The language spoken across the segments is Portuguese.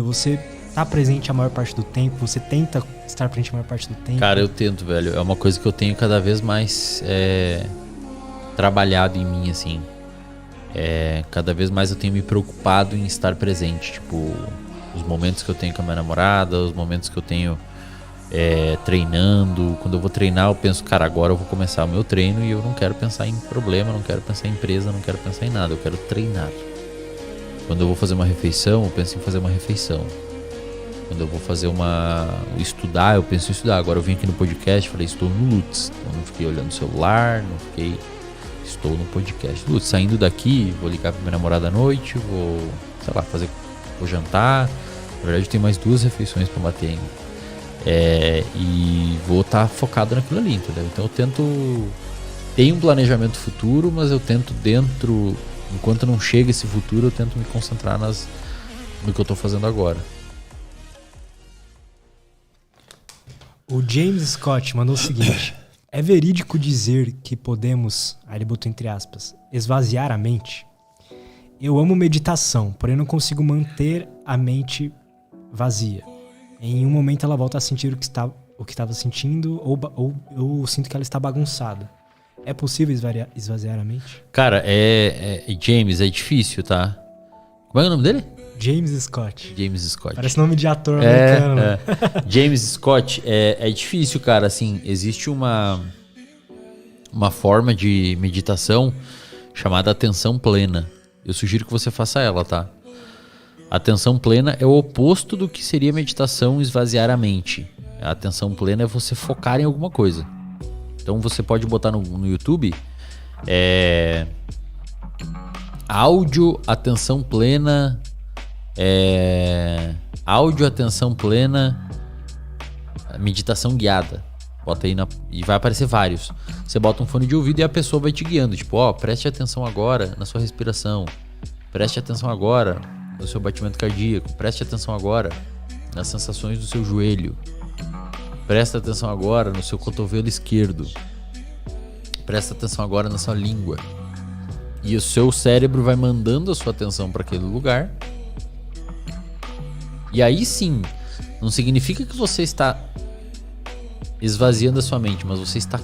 Você tá presente a maior parte do tempo? Você tenta estar presente a maior parte do tempo? Cara, eu tento, velho. É uma coisa que eu tenho cada vez mais trabalhado em mim, assim. Cada vez mais eu tenho me preocupado em estar presente. Tipo, os momentos que eu tenho com a minha namorada, os momentos que eu tenho treinando. Quando eu vou treinar, eu penso, cara, agora eu vou começar o meu treino e eu não quero pensar em problema, não quero pensar em empresa, não quero pensar em nada. Eu quero treinar. Quando eu vou fazer uma refeição, eu penso em fazer uma refeição. Quando eu vou estudar, eu penso em estudar. Agora eu vim aqui no podcast, falei, estou no Lutz. Então não fiquei olhando o celular, estou no podcast. Lutz, saindo daqui, vou ligar pra minha namorada à noite, vou jantar. Na verdade, eu tenho mais 2 refeições pra bater ainda. E vou estar focado naquilo ali, entendeu? Então eu tenho um planejamento futuro, mas eu tento enquanto não chega esse futuro, eu tento me concentrar no que eu tô fazendo agora. O James Scott mandou o seguinte: é verídico dizer que podemos, aí ele botou entre aspas, esvaziar a mente? Eu amo meditação, porém não consigo manter a mente vazia. Em um momento ela volta a sentir o que estava sentindo, ou eu sinto que ela está bagunçada. É possível esvaziar a mente? Cara, James, é difícil, tá? Como é o nome dele? James Scott. James Scott. Parece nome de ator americano. James Scott, é difícil, cara. Assim, existe uma forma de meditação chamada atenção plena. Eu sugiro que você faça ela, tá? Atenção plena é o oposto do que seria meditação esvaziar a mente. A atenção plena é você focar em alguma coisa. Então você pode botar no YouTube áudio atenção plena, meditação guiada. Bota aí e vai aparecer vários. Você bota um fone de ouvido e a pessoa vai te guiando. Tipo, preste atenção agora na sua respiração. Preste atenção agora no seu batimento cardíaco. Preste atenção agora nas sensações do seu joelho. Presta atenção agora no seu cotovelo esquerdo. Presta atenção agora na sua língua. E o seu cérebro vai mandando a sua atenção para aquele lugar. E aí sim, não significa que você está esvaziando a sua mente, mas você está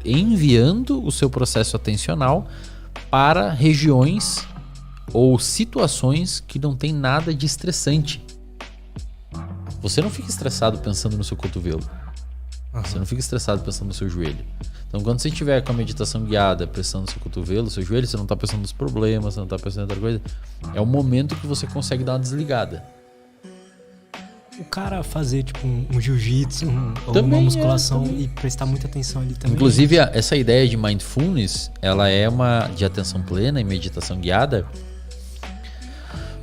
enviando o seu processo atencional para regiões ou situações que não tem nada de estressante. Você não fica estressado pensando no seu cotovelo. Você não fica estressado pensando no seu joelho. Então quando você estiver com a meditação guiada, pensando no seu cotovelo, no seu joelho, você não está pensando nos problemas, você não está pensando em outra coisa. É o momento que você consegue dar uma desligada. O cara fazer tipo um jiu-jitsu ou uma musculação e prestar muita atenção ali também. Inclusive, essa ideia de mindfulness, ela é de atenção plena e meditação guiada.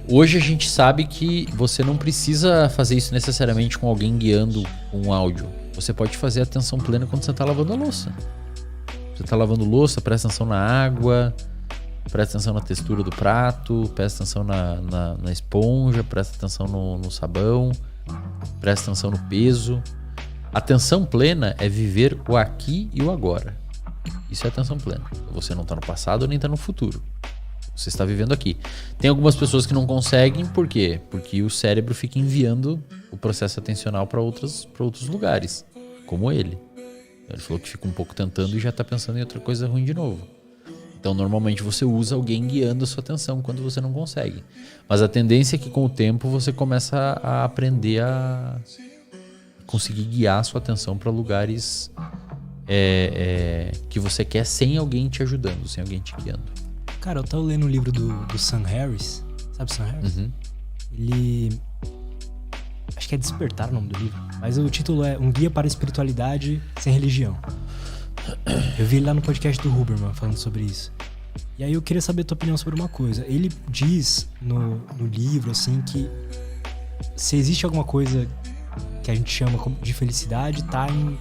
Hoje a gente sabe que você não precisa fazer isso necessariamente com alguém guiando um áudio. Você pode fazer atenção plena quando você está lavando a louça. Você está lavando louça, presta atenção na água, presta atenção na textura do prato, presta atenção na esponja, presta atenção no sabão, presta atenção no peso. Atenção plena é viver o aqui e o agora. Isso é atenção plena. Você não está no passado nem está no futuro. Você está vivendo aqui. Tem algumas pessoas que não conseguem, por quê? Porque o cérebro fica enviando o processo atencional para outros lugares, como ele. Ele falou que fica um pouco tentando e já está pensando em outra coisa ruim de novo. Então, normalmente você usa alguém guiando a sua atenção quando você não consegue. Mas a tendência é que com o tempo você começa a aprender a conseguir guiar a sua atenção para lugares que você quer sem alguém te ajudando, sem alguém te guiando. Cara, eu tava lendo um livro do Sam Harris. Sabe o Sam Harris? Uhum. Ele... Acho que é Despertar o nome do livro. Mas o título é Um Guia para a Espiritualidade Sem Religião. Eu vi ele lá no podcast do Huberman falando sobre isso. E aí eu queria saber a tua opinião sobre uma coisa. Ele diz no livro, assim, que se existe alguma coisa que a gente chama de felicidade, tá em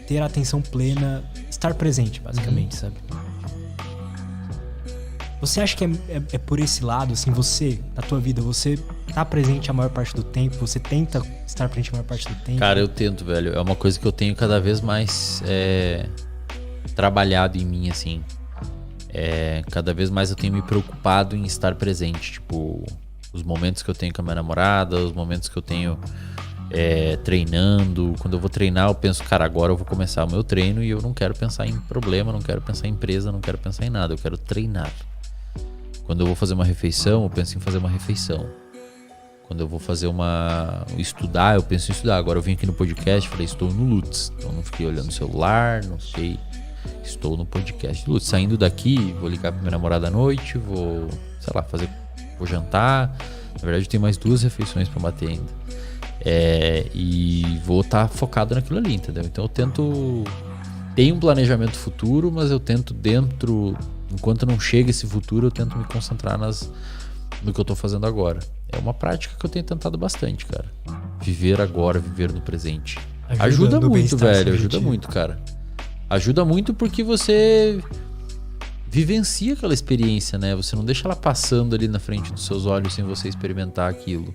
ter a atenção plena, estar presente, basicamente, sabe? Você acha que é por esse lado, assim, você, na tua vida, você tá presente a maior parte do tempo? Você tenta estar presente a maior parte do tempo? Cara, eu tento, velho. É uma coisa que eu tenho cada vez mais trabalhado em mim, assim. Cada vez mais eu tenho me preocupado em estar presente. Tipo, Os momentos que eu tenho com a minha namorada, os momentos que eu tenho treinando. Quando eu vou treinar, eu penso, cara, agora eu vou começar o meu treino e eu não quero pensar em problema, não quero pensar em empresa, não quero pensar em nada, eu quero treinar. Quando eu vou fazer uma refeição, eu penso em fazer uma refeição. Quando eu vou fazer estudar, eu penso em estudar. Agora eu vim aqui no podcast, falei, estou no Lutz. Então não fiquei olhando o celular, estou no podcast do Lutz. Saindo daqui, vou ligar pra minha namorada à noite, vou, sei lá, vou jantar. Na verdade eu tenho mais 2 refeições pra bater ainda. E vou estar focado naquilo ali, entendeu? Então eu tento... Tem um planejamento futuro, mas eu tento enquanto não chega esse futuro, eu tento me concentrar no que eu tô fazendo agora. É uma prática que eu tenho tentado bastante, cara. Viver agora, viver no presente. Ajuda muito, velho. Ajuda muito, cara. Ajuda muito porque você vivencia aquela experiência, né? Você não deixa ela passando ali na frente dos seus olhos sem você experimentar aquilo.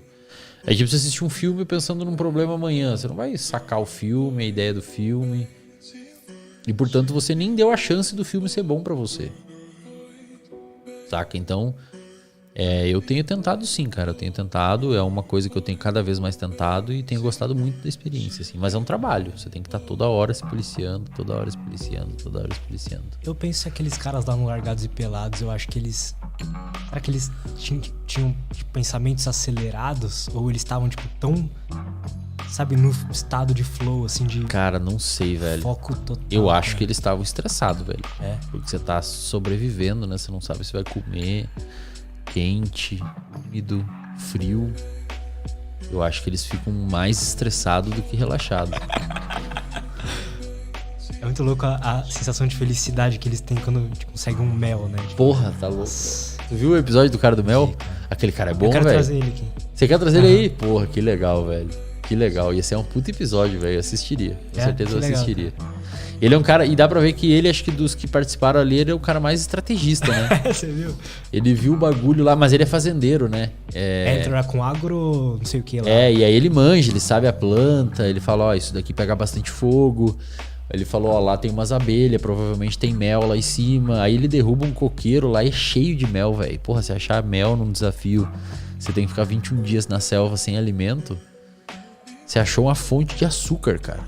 É tipo você assistir um filme pensando num problema amanhã. Você não vai sacar o filme, a ideia do filme. E, portanto, você nem deu a chance do filme ser bom pra você. Saca? Então, eu tenho tentado sim, cara. Eu tenho tentado. É uma coisa que eu tenho cada vez mais tentado e tenho gostado muito da experiência, assim. Mas é um trabalho. Você tem que estar toda hora se policiando, toda hora se policiando, toda hora se policiando. Eu penso que aqueles caras lá no Largados e Pelados, eu acho que eles... Será que eles tinham tipo, pensamentos acelerados? Ou eles estavam, tipo, tão... Sabe, no estado de flow, assim, de... Cara, não sei, velho. Foco total. Eu acho que eles estavam estressados, velho. Porque você tá sobrevivendo, né? Você não sabe se vai comer. Quente, úmido, frio. Eu acho que eles ficam mais estressados do que relaxados. É muito louco a sensação de felicidade que eles têm quando conseguem um mel, né? Tipo, porra, tá louco. Tu viu o episódio do cara do mel? Sim, cara. Aquele cara é bom, velho. Eu quero trazer ele aqui. Você quer trazer ele aí? Porra, que legal, velho. Que legal. Ia ser um puto episódio, velho. Eu assistiria. Com certeza eu assistiria. Legal. Ele é um cara... E dá pra ver que ele, acho que dos que participaram ali, ele é o cara mais estrategista, né? Você viu? Ele viu o bagulho lá, mas ele é fazendeiro, né? Entra com agro, não sei o que lá. E aí ele manja, ele sabe a planta. Ele fala, ó, isso daqui pega bastante fogo. Ele falou, ó, lá tem umas abelhas, provavelmente tem mel lá em cima. Aí ele derruba um coqueiro lá e é cheio de mel, velho. Porra, se achar mel num desafio, você tem que ficar 21 dias na selva sem alimento. Você achou uma fonte de açúcar, cara.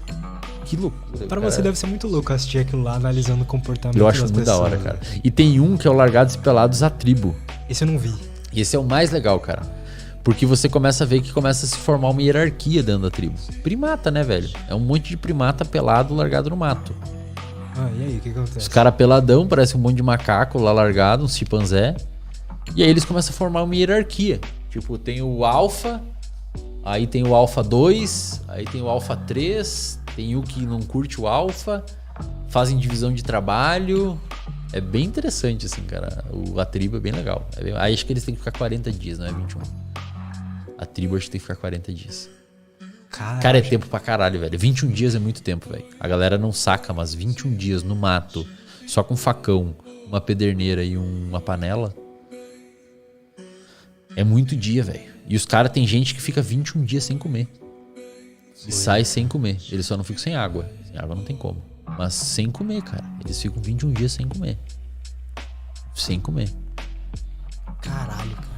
Que loucura, Pra cara. você deve ser muito louco assistir aquilo lá, analisando o comportamento Eu acho das muito pessoas, da hora, né? cara. E tem um que é o Largados e Pelados a Tribo. Esse eu não vi. E esse é o mais legal, cara. Porque você começa a ver que começa a se formar uma hierarquia dentro da tribo. Primata, né, velho? É um monte de primata pelado largado no mato. E aí, o que acontece? Os caras peladão, parece um monte de macaco lá largado, uns chimpanzé. E aí eles começam a formar uma hierarquia. Tipo, tem o alfa, aí tem o alfa 2, aí tem o alfa 3, tem o que não curte o alfa, fazem divisão de trabalho. É bem interessante, assim, cara. A tribo é bem legal. Aí acho que eles têm que ficar 40 dias, não é 21. A tribo acho que tem que ficar 40 dias. Cara, é tempo pra caralho, velho. 21 dias é muito tempo, velho. A galera não saca, mas 21 dias no mato, só com facão, uma pederneira e uma panela, é muito dia, velho. E os caras, tem gente que fica 21 dias sem comer. E sai sem comer. Eles só não ficam sem água. Sem água não tem como. Mas sem comer, cara. Eles ficam 21 dias sem comer. Sem comer. Caralho, cara.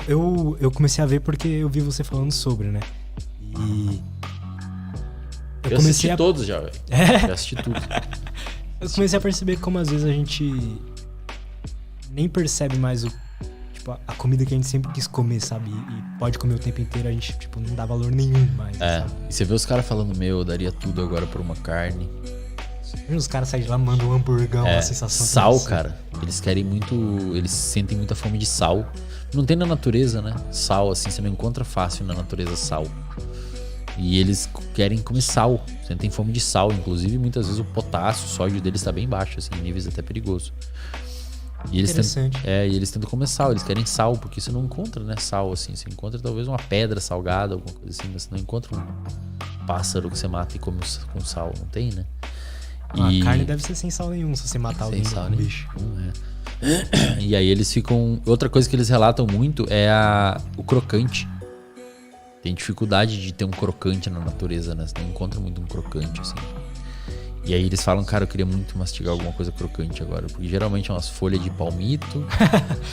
Eu comecei a ver porque eu vi você falando sobre, né? E... Eu assisti todos já, velho. Já assisti tudo. Eu comecei a perceber como às vezes a gente nem percebe mais a comida que a gente sempre quis comer, sabe? E pode comer o tempo inteiro, a gente, não dá valor nenhum mais. Sabe? E você vê os caras falando, eu daria tudo agora por uma carne. Os caras saem de lá, mandam um hamburgão, uma sensação... Sal, cara. Eles querem muito... Eles sentem muita fome de sal. Não tem na natureza, né? Sal, assim, você não encontra fácil na natureza sal. E eles querem comer sal. Sentem fome de sal. Inclusive, muitas vezes o potássio, o sódio deles tá bem baixo, assim, em níveis até perigosos. E eles interessante. E eles tentam comer sal. Eles querem sal, porque você não encontra, né, sal, assim. Você encontra talvez uma pedra salgada, alguma coisa assim, mas você não encontra um pássaro que você mata e come com sal. Não tem, né? A carne deve ser sem sal nenhum se você matar alguém com um bicho. E aí eles ficam... Outra coisa que eles relatam muito é o crocante. Tem dificuldade de ter um crocante na natureza, né? Você não encontra muito um crocante, assim. E aí eles falam, cara, eu queria muito mastigar alguma coisa crocante agora. Porque geralmente é umas folhas de palmito,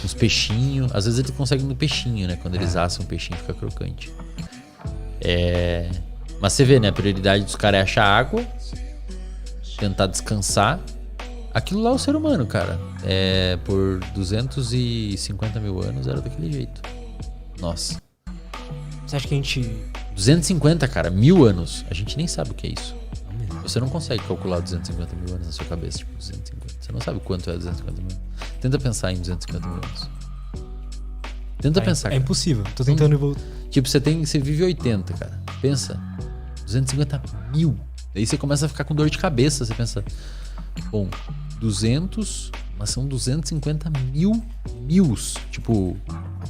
uns peixinhos. Às vezes eles conseguem no peixinho, né? Quando eles assam o peixinho fica crocante. Mas você vê, né? A prioridade dos caras é achar água, tentar descansar. Aquilo lá é o ser humano, cara. Por 250 mil anos era daquele jeito. Nossa. Você acha que a gente... 250, cara, 1000 anos. A gente nem sabe o que é isso. Você não consegue calcular 250 mil anos na sua cabeça, tipo 250. Você não sabe quanto é 250 mil anos. Tenta pensar em 250 mil anos. Tenta pensar, cara. É impossível. Tô tentando voltar. Tipo, você vive 80, cara. Pensa. 250 mil. Daí você começa a ficar com dor de cabeça. Você pensa, bom, 200, mas são 250 mil mils. Tipo,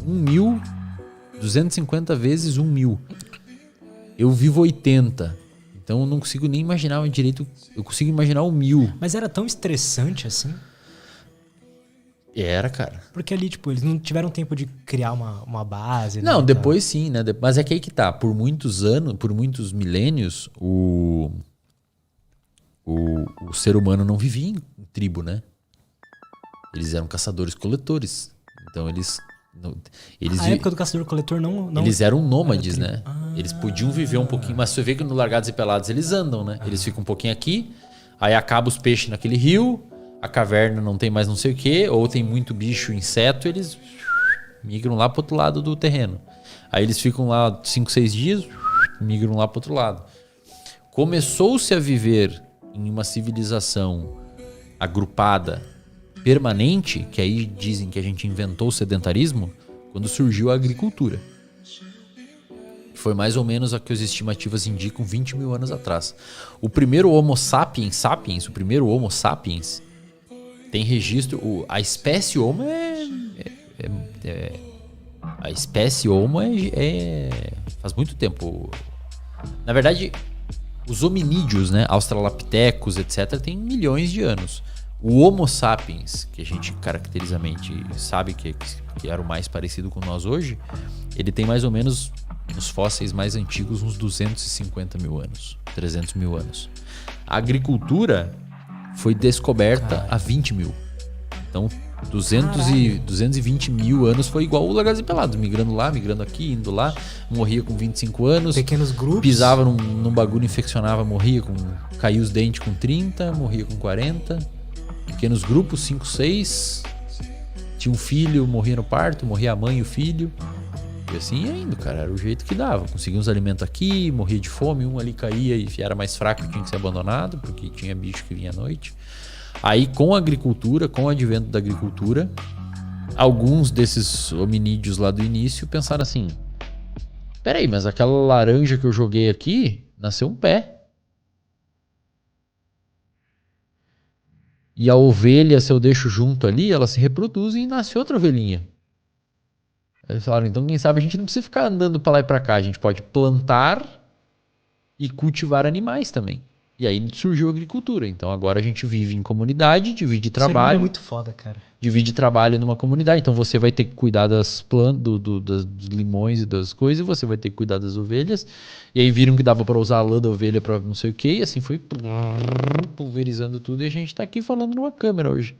1.000, 250 vezes 1.000. Eu vivo 80. Então eu não consigo nem imaginar direito. Eu consigo imaginar 1.000. Mas era tão estressante assim? Era, cara. Porque ali, tipo, eles não tiveram tempo de criar uma base. Não, né, depois sim, né? Mas é que aí que tá. Por muitos anos, por muitos milênios, o ser humano não vivia em tribo, né? Eles eram caçadores-coletores. Então eles A época do caçador-coletor não... Eles eram nômades, né? Eles podiam viver um pouquinho, mas você vê que no Largados e Pelados eles andam, né? Eles ficam um pouquinho aqui, aí acaba os peixes naquele rio, a caverna não tem mais não sei o quê, ou tem muito bicho, inseto, eles migram lá pro outro lado do terreno. Aí eles ficam lá 5, 6 dias, migram lá pro outro lado. Começou-se a viver em uma civilização agrupada, permanente, que aí dizem que a gente inventou o sedentarismo, quando surgiu a agricultura. Foi mais ou menos a que as estimativas indicam 20 mil anos atrás. O primeiro Homo sapiens, o primeiro Homo sapiens, tem registro... A espécie Homo a espécie Homo faz muito tempo. Na verdade, os hominídeos, né, australopithecus, etc., tem milhões de anos. O Homo sapiens, que a gente caracterizamente sabe que era o mais parecido com nós hoje, ele tem mais ou menos, nos fósseis mais antigos, uns 250 mil anos, 300 mil anos. A agricultura foi descoberta há 20 mil. Então, 220 mil anos foi igual o Largados e Pelados, migrando lá, migrando aqui, indo lá, morria com 25 anos. Pequenos grupos. Pisava num bagulho, infeccionava, morria caía os dentes com 30, morria com 40. Pequenos grupos, 5, 6. Tinha um filho, morria no parto, morria a mãe e o filho. E assim ia indo, cara. Era o jeito que dava. Conseguia uns alimentos aqui, morria de fome, um ali caía e era mais fraco, tinha que ser abandonado, porque tinha bicho que vinha à noite. Aí, com a agricultura, com o advento da agricultura, alguns desses hominídeos lá do início pensaram assim: peraí, mas aquela laranja que eu joguei aqui nasceu um pé. E a ovelha, se eu deixo junto ali, ela se reproduz e nasce outra ovelhinha. Eles falaram, então quem sabe a gente não precisa ficar andando pra lá e pra cá. A gente pode plantar e cultivar animais também. E aí surgiu a agricultura. Então agora a gente vive em comunidade, divide trabalho. Isso é muito foda, cara. Divide trabalho numa comunidade. Então você vai ter que cuidar das plantas, dos limões e das coisas. Você vai ter que cuidar das ovelhas. E aí viram que dava pra usar a lã da ovelha pra não sei o que. E assim foi pulverizando tudo. E a gente tá aqui falando numa câmera hoje.